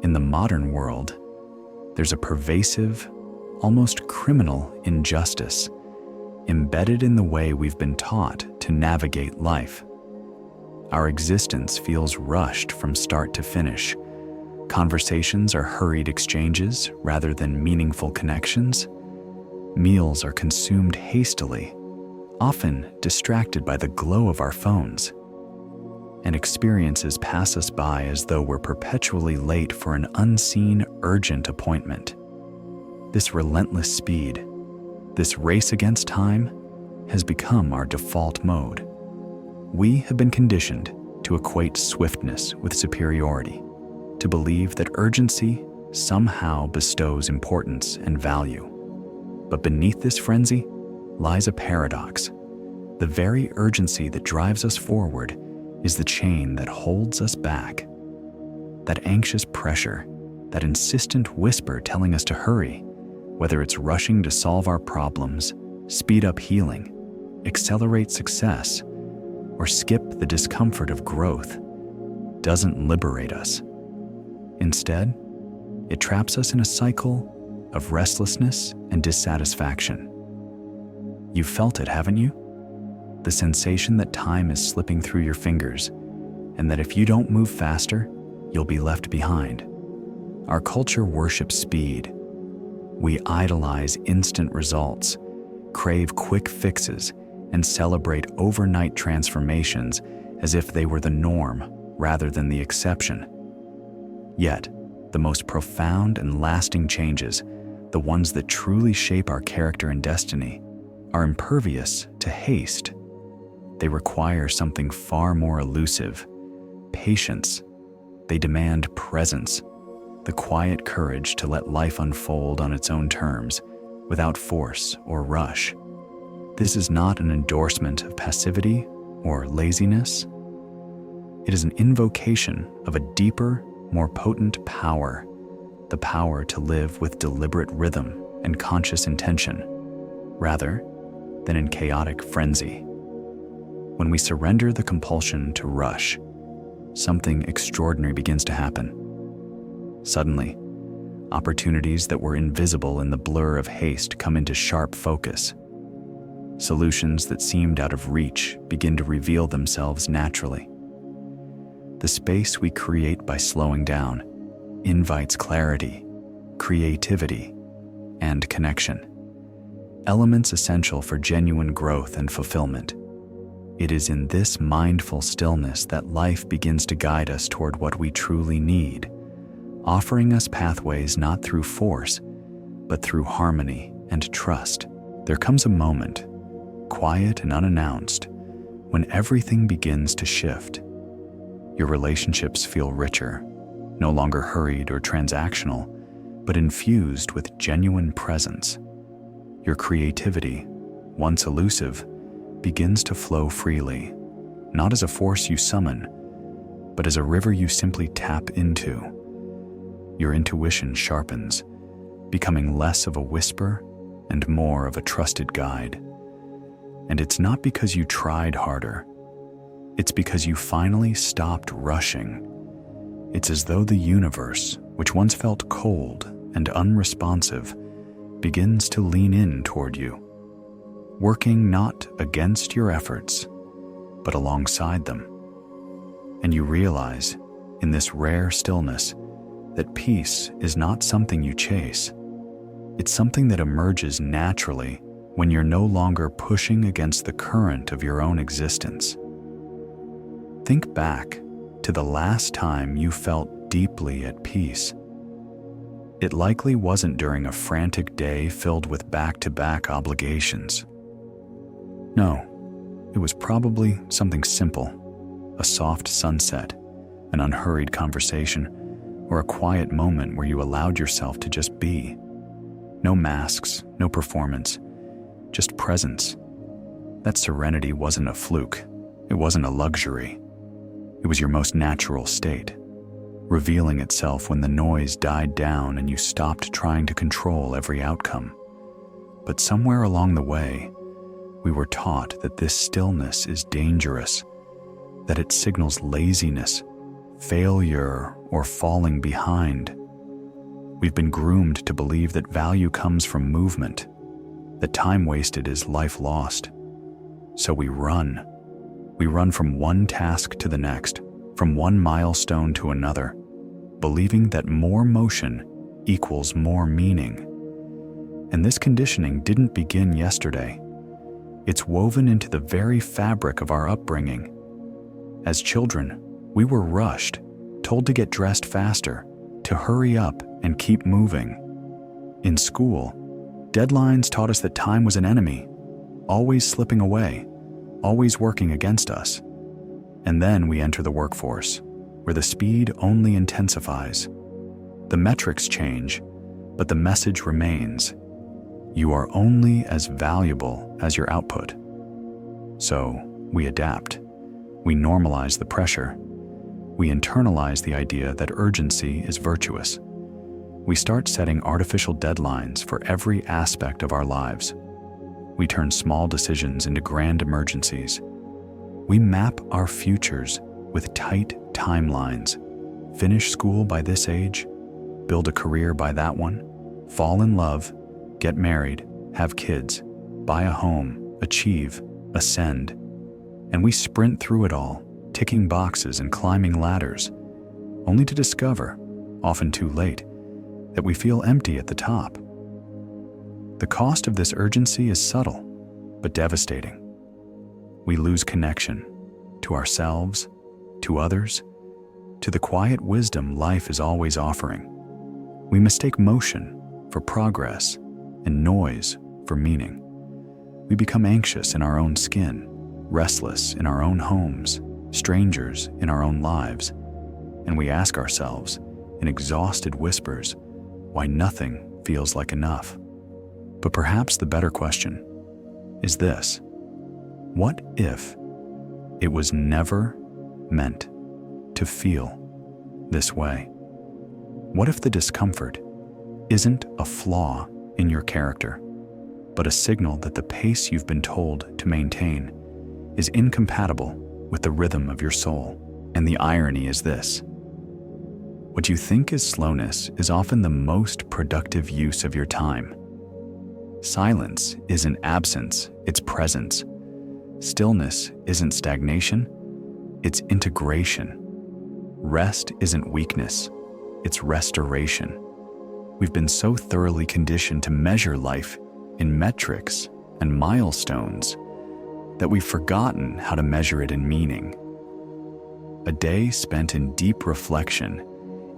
In the modern world, there's a pervasive, almost criminal injustice embedded in the way we've been taught to navigate life. Our existence feels rushed from start to finish. Conversations are hurried exchanges rather than meaningful connections. Meals are consumed hastily, often distracted by the glow of our phones. And experiences pass us by as though we're perpetually late for an unseen, urgent appointment. This relentless speed, this race against time, has become our default mode. We have been conditioned to equate swiftness with superiority, to believe that urgency somehow bestows importance and value. But beneath this frenzy lies a paradox. The very urgency that drives us forward is the chain that holds us back. That anxious pressure, that insistent whisper telling us to hurry, whether it's rushing to solve our problems, speed up healing, accelerate success, or skip the discomfort of growth, doesn't liberate us. Instead, it traps us in a cycle of restlessness and dissatisfaction. You've felt it, haven't you? The sensation that time is slipping through your fingers, and that if you don't move faster, you'll be left behind. Our culture worships speed. We idolize instant results, crave quick fixes, and celebrate overnight transformations as if they were the norm rather than the exception. Yet, the most profound and lasting changes, the ones that truly shape our character and destiny, are impervious to haste. They require something far more elusive: patience. They demand presence, the quiet courage to let life unfold on its own terms, without force or rush. This is not an endorsement of passivity or laziness. It is an invocation of a deeper, more potent power, the power to live with deliberate rhythm and conscious intention, rather than in chaotic frenzy. When we surrender the compulsion to rush, something extraordinary begins to happen. Suddenly, opportunities that were invisible in the blur of haste come into sharp focus. Solutions that seemed out of reach begin to reveal themselves naturally. The space we create by slowing down invites clarity, creativity, and connection, elements essential for genuine growth and fulfillment. It is in this mindful stillness that life begins to guide us toward what we truly need, offering us pathways not through force, but through harmony and trust. There comes a moment, quiet and unannounced, when everything begins to shift. Your relationships feel richer, no longer hurried or transactional, but infused with genuine presence. Your creativity, once elusive, begins to flow freely, not as a force you summon, but as a river you simply tap into. Your intuition sharpens, becoming less of a whisper and more of a trusted guide. And it's not because you tried harder. It's because you finally stopped rushing. It's as though the universe, which once felt cold and unresponsive, begins to lean in toward you, working not against your efforts, but alongside them. And you realize, in this rare stillness, that peace is not something you chase. It's something that emerges naturally when you're no longer pushing against the current of your own existence. Think back to the last time you felt deeply at peace. It likely wasn't during a frantic day filled with back-to-back obligations. No, it was probably something simple: a soft sunset, an unhurried conversation, or a quiet moment where you allowed yourself to just be. No masks, no performance, just presence. That serenity wasn't a fluke. It wasn't a luxury. It was your most natural state, revealing itself when the noise died down and you stopped trying to control every outcome. But somewhere along the way, we were taught that this stillness is dangerous, that it signals laziness, failure, or falling behind. We've been groomed to believe that value comes from movement, that time wasted is life lost. So we run. We run from one task to the next, from one milestone to another, believing that more motion equals more meaning. And this conditioning didn't begin yesterday. It's woven into the very fabric of our upbringing. As children, we were rushed, told to get dressed faster, to hurry up and keep moving. In school, deadlines taught us that time was an enemy, always slipping away, always working against us. And then we enter the workforce, where the speed only intensifies. The metrics change, but the message remains. You are only as valuable as your output. So we adapt. We normalize the pressure. We internalize the idea that urgency is virtuous. We start setting artificial deadlines for every aspect of our lives. We turn small decisions into grand emergencies. We map our futures with tight timelines. Finish school by this age, build a career by that one, fall in love, get married, have kids, buy a home, achieve, ascend. And we sprint through it all, ticking boxes and climbing ladders, only to discover, often too late, that we feel empty at the top. The cost of this urgency is subtle, but devastating. We lose connection to ourselves, to others, to the quiet wisdom life is always offering. We mistake motion for progress and noise for meaning. We become anxious in our own skin, restless in our own homes, strangers in our own lives, and we ask ourselves, in exhausted whispers, why nothing feels like enough. But perhaps the better question is this: what if it was never meant to feel this way? What if the discomfort isn't a flaw in your character, but a signal that the pace you've been told to maintain is incompatible with the rhythm of your soul? And the irony is this: what you think is slowness is often the most productive use of your time. Silence isn't absence, it's presence. Stillness isn't stagnation, it's integration. Rest isn't weakness, it's restoration. We've been so thoroughly conditioned to measure life in metrics and milestones that we've forgotten how to measure it in meaning. A day spent in deep reflection,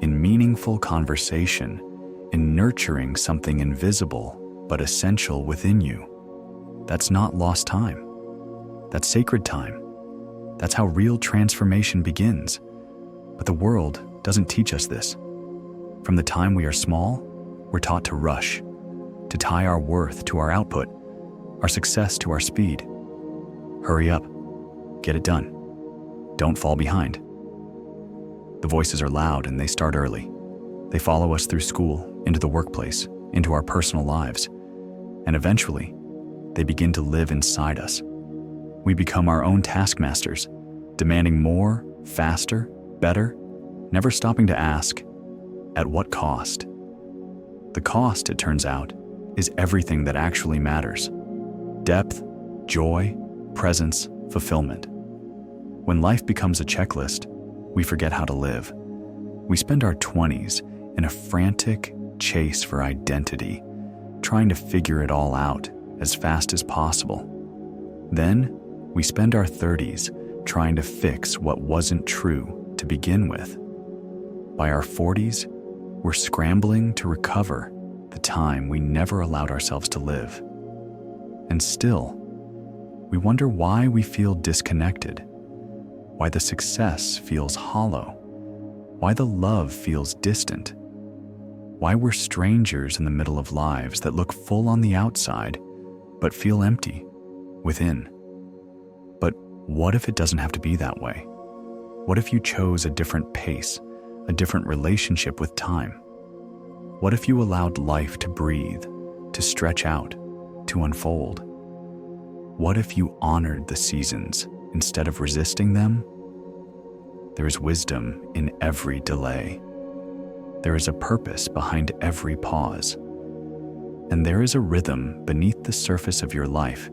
in meaningful conversation, in nurturing something invisible but essential within you. That's not lost time. That's sacred time. That's how real transformation begins. But the world doesn't teach us this. From the time we are small, we're taught to rush, to tie our worth to our output, our success to our speed. Hurry up, get it done. Don't fall behind. The voices are loud and they start early. They follow us through school, into the workplace, into our personal lives. And eventually, they begin to live inside us. We become our own taskmasters, demanding more, faster, better, never stopping to ask, at what cost? The cost, it turns out, is everything that actually matters: depth, joy, presence, fulfillment. When life becomes a checklist, we forget how to live. We spend our 20s in a frantic chase for identity, trying to figure it all out as fast as possible. Then, we spend our 30s trying to fix what wasn't true to begin with. By our 40s, we're scrambling to recover the time we never allowed ourselves to live. And still, we wonder why we feel disconnected, why the success feels hollow, why the love feels distant, why we're strangers in the middle of lives that look full on the outside, but feel empty within. But what if it doesn't have to be that way? What if you chose a different pace, a different relationship with time? What if you allowed life to breathe, to stretch out, to unfold? What if you honored the seasons instead of resisting them? There is wisdom in every delay. there is a purpose behind every pause. And there is a rhythm beneath the surface of your life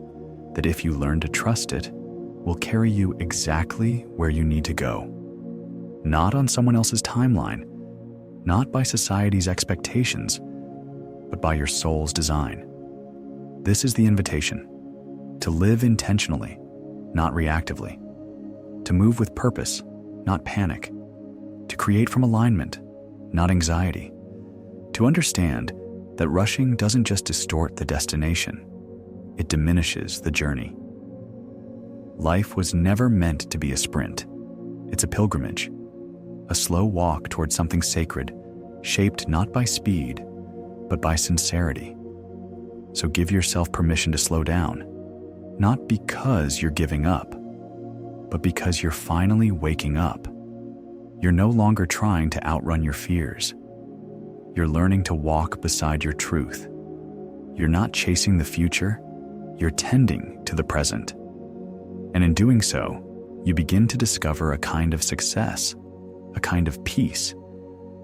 that, if you learn to trust it, will carry you exactly where you need to go. Not on someone else's timeline, not by society's expectations, but by your soul's design. This is the invitation: to live intentionally, not reactively; to move with purpose, not panic; to create from alignment, not anxiety; to understand that rushing doesn't just distort the destination, it diminishes the journey. Life was never meant to be a sprint. It's a pilgrimage, a slow walk towards something sacred, shaped not by speed, but by sincerity. So give yourself permission to slow down, not because you're giving up, but because you're finally waking up. You're no longer trying to outrun your fears. You're learning to walk beside your truth. You're not chasing the future, you're tending to the present. And in doing so, you begin to discover a kind of success, a kind of peace,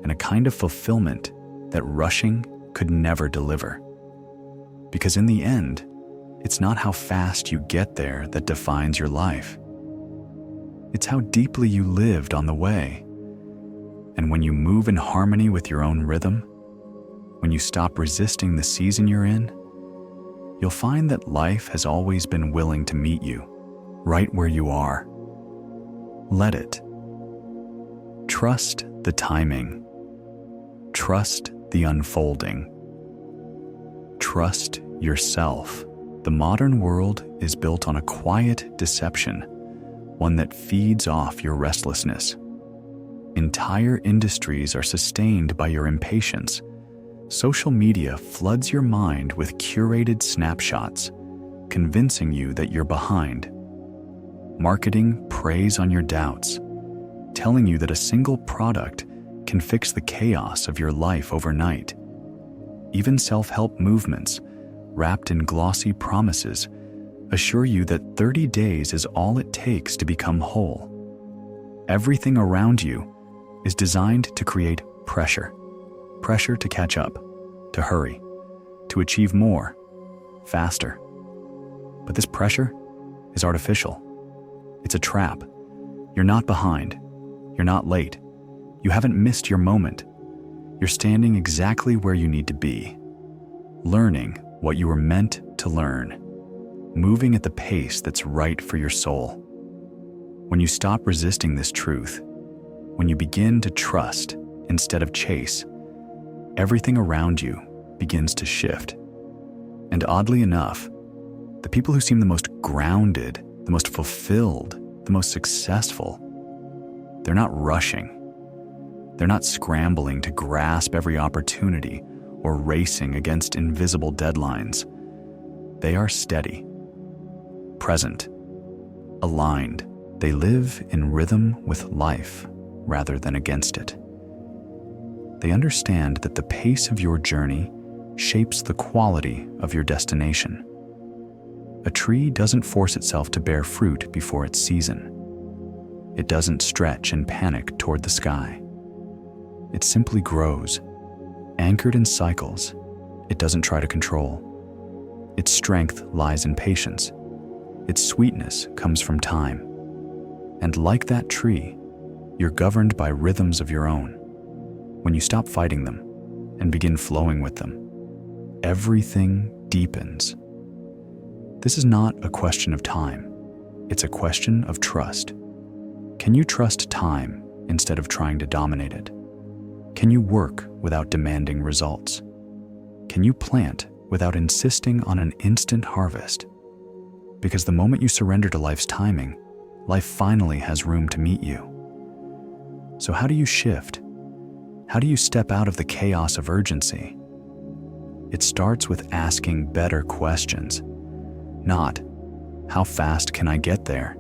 and a kind of fulfillment that rushing could never deliver. Because in the end, it's not how fast you get there that defines your life. It's how deeply you lived on the way. And when you move in harmony with your own rhythm, when you stop resisting the season you're in, you'll find that life has always been willing to meet you, right where you are. Let it. Trust the timing. Trust the unfolding. Trust yourself. The modern world is built on a quiet deception, one that feeds off your restlessness. Entire industries are sustained by your impatience. Social media floods your mind with curated snapshots, convincing you that you're behind. Marketing preys on your doubts, telling you that a single product can fix the chaos of your life overnight. Even self-help movements, wrapped in glossy promises, assure you that 30 days is all it takes to become whole. Everything around you is designed to create pressure. Pressure to catch up, to hurry, to achieve more, faster. But this pressure is artificial. It's a trap. You're not behind. You're not late. You haven't missed your moment. You're standing exactly where you need to be, learning what you were meant to learn, moving at the pace that's right for your soul. When you stop resisting this truth, when you begin to trust instead of chase, everything around you begins to shift. And oddly enough, the people who seem the most grounded, the most fulfilled, the most successful, they're not rushing. They're not scrambling to grasp every opportunity or racing against invisible deadlines. They are steady, present, aligned. They live in rhythm with life rather than against it. They understand that the pace of your journey shapes the quality of your destination. A tree doesn't force itself to bear fruit before its season. It doesn't stretch and panic toward the sky. It simply grows, anchored in cycles it doesn't try to control. Its strength lies in patience. Its sweetness comes from time. And like that tree, you're governed by rhythms of your own. When you stop fighting them and begin flowing with them, everything deepens. This is not a question of time. It's a question of trust. Can you trust time instead of trying to dominate it? Can you work without demanding results? Can you plant without insisting on an instant harvest? Because the moment you surrender to life's timing, life finally has room to meet you. So how do you shift? How do you step out of the chaos of urgency? It starts with asking better questions. Not, how fast can I get there?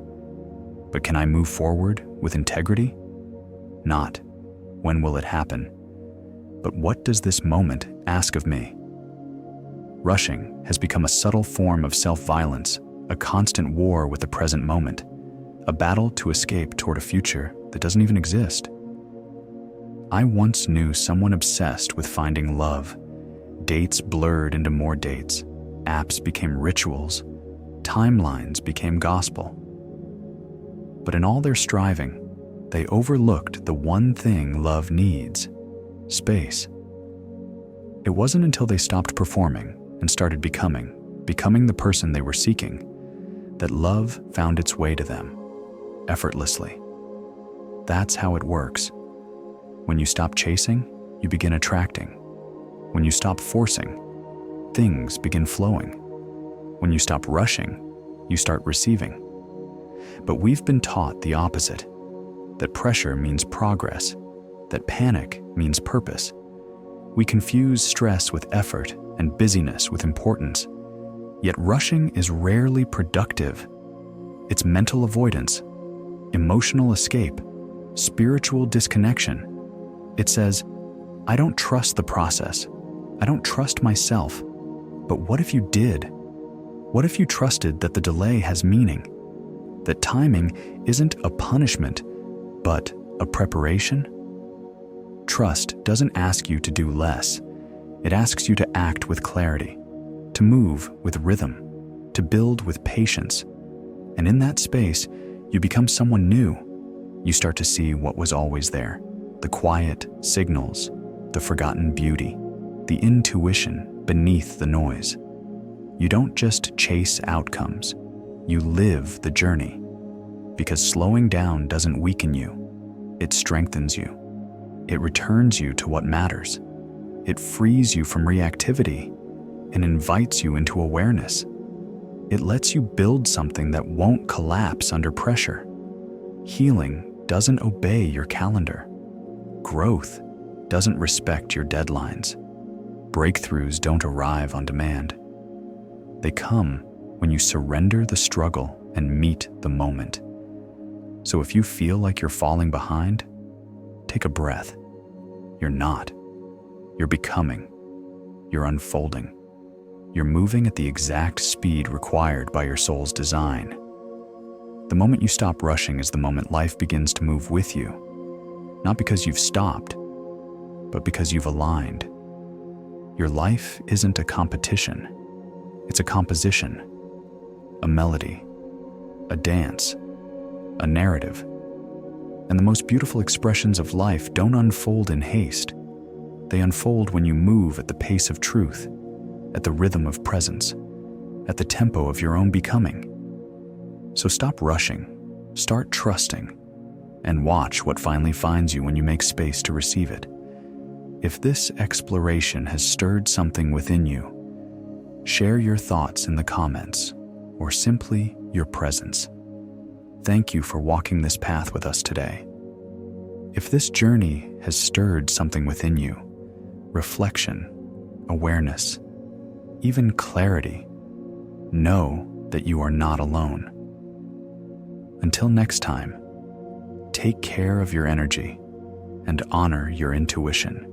But can I move forward with integrity? Not, when will it happen? But what does this moment ask of me? Rushing has become a subtle form of self-violence, a constant war with the present moment, a battle to escape toward a future that doesn't even exist. I once knew someone obsessed with finding love. Dates blurred into more dates. Apps became rituals. Timelines became gospel. But in all their striving, they overlooked the one thing love needs: space. It wasn't until they stopped performing and started becoming the person they were seeking, that love found its way to them, effortlessly. That's how it works. When you stop chasing, you begin attracting. When you stop forcing, things begin flowing. When you stop rushing, you start receiving. But we've been taught the opposite, that pressure means progress, that panic means purpose. We confuse stress with effort and busyness with importance. Yet rushing is rarely productive. It's mental avoidance, emotional escape, spiritual disconnection. It says, I don't trust the process. I don't trust myself. But what if you did? What if you trusted that the delay has meaning? That timing isn't a punishment, but a preparation? Trust doesn't ask you to do less. It asks you to act with clarity, to move with rhythm, to build with patience. And in that space, you become someone new. You start to see what was always there, the quiet signals, the forgotten beauty, the intuition beneath the noise. You don't just chase outcomes, you live the journey. Because slowing down doesn't weaken you, it strengthens you. It returns you to what matters. It frees you from reactivity and invites you into awareness. It lets you build something that won't collapse under pressure. Healing doesn't obey your calendar. Growth doesn't respect your deadlines. Breakthroughs don't arrive on demand. They come when you surrender the struggle and meet the moment. So if you feel like you're falling behind, take a breath. You're not. You're becoming. You're unfolding. You're moving at the exact speed required by your soul's design. The moment you stop rushing is the moment life begins to move with you. Not because you've stopped, but because you've aligned. Your life isn't a competition. It's a composition, a melody, a dance, a narrative. And the most beautiful expressions of life don't unfold in haste. They unfold when you move at the pace of truth, at the rhythm of presence, at the tempo of your own becoming. So stop rushing, start trusting, and watch what finally finds you when you make space to receive it. If this exploration has stirred something within you, share your thoughts in the comments, or simply your presence. Thank you for walking this path with us today. If this journey has stirred something within you, reflection, awareness, even clarity, know that you are not alone. Until next time, take care of your energy and honor your intuition.